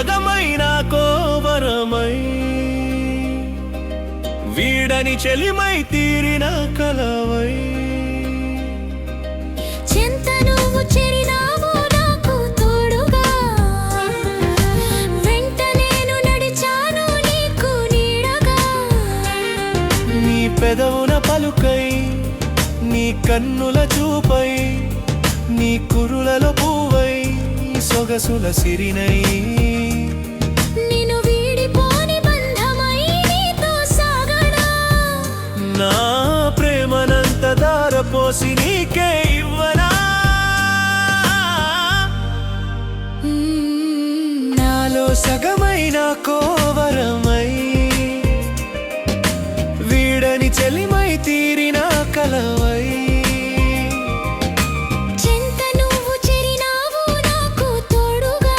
సగమైన కోవరమై వీడని చెలిమై తీరిన కలవై చెంత నువ్వు చేరినావు నాకు తోడుగా వెంట నేను నడిచాను నీకు నీడగా నీ పెదవున పలుకై నీ కన్నుల చూపై నీ కురులలో పూవై సొగసుల సిరినై నిన్ను వీడిపోని బంధమై నీతో సాగడా నా ప్రేమనంత దారపోసి నీకే ఇవ్వనా నాలో సగమైన కోవరమై వీడని చెలిమై తీరిన కలవై చెంత నువ్వు చేరినావు నాకు తోడుగా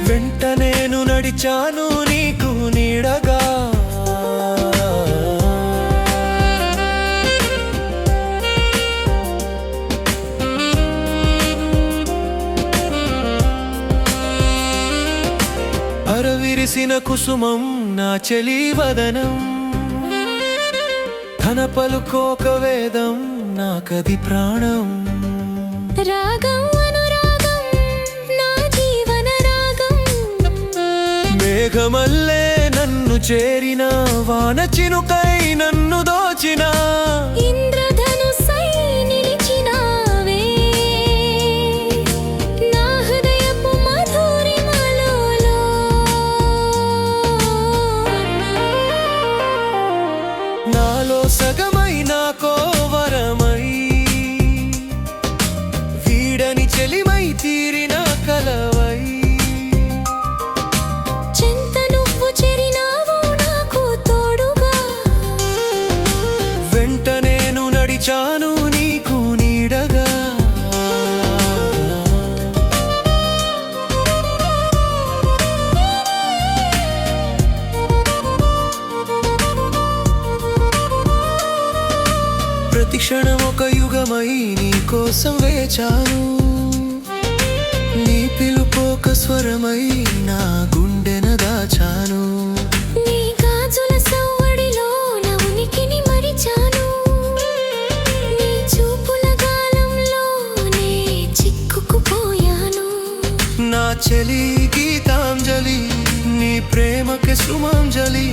వెంట నేను నడిచాను నీకు నీడగా అరవిరిసిన కుసుమం నా చెలి వదనం ధన పలుకోక వేదం నాకది ప్రాణం రాగం అనురాగం నా జీవన రాగం మేఘమల్లే నన్ను చేరిన వాన చినుకై నన్ను దోచిన ఇంద్రధనుసై నిలిచినావే నా హృదయపు మధురిమలో నాలో సగమైన కోవరమై వీడని చెలిమై తీరిన కలవై చెంత నువ్వు చేరినావు నాకు తోడుగా వెంట నేను నడిచాను నీకు నీడగా ప్రతి క్షణం ఒక యుగమై నీ కోసం వేచాను నీ పిలుపోక స్వరమై నా గుండెన దాచాను నీ గాజుల సవ్వడిలో నా ఉనికిని మరిచాను నీ చూపుల గాలంలోనే చిక్కుకుపోయాను నా చెలి గీతాంజలి నీ ప్రేమకి సుమాంజలి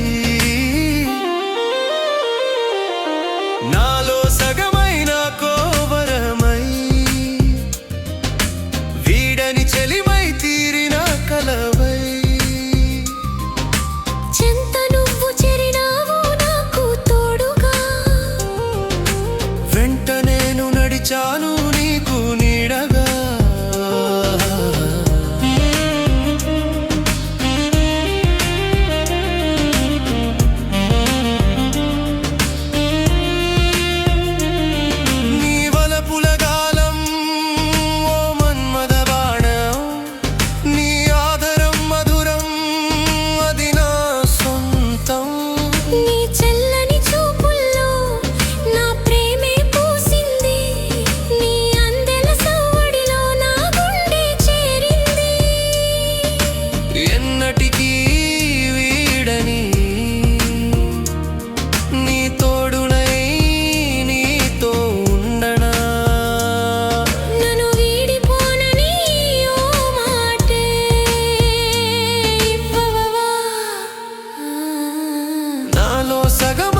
నాలో సగమైన కోవరమై వీడని చెలిమై తీరిన కలవై చెంత నువ్వు చేరినావు నాకు తోడుగా వెంట నేను నడిచాను నీకు నీడగా నీ వలపుల గాలం ఓ మన్మథ బాణం నీ ఆదరం మధురం అది నా సొంతం నీ చల్లని చూపుల్లో నా ప్రేమే పూసింది నీ అందెల సవ్వడిలో నా గుండె చేరింది ఎన్నటికీ వీడని నీ తోడునై నీతో ఉండనా నన్ను వీడిపోనని ఓ మాటే ఇవ్వవా నాలో సగం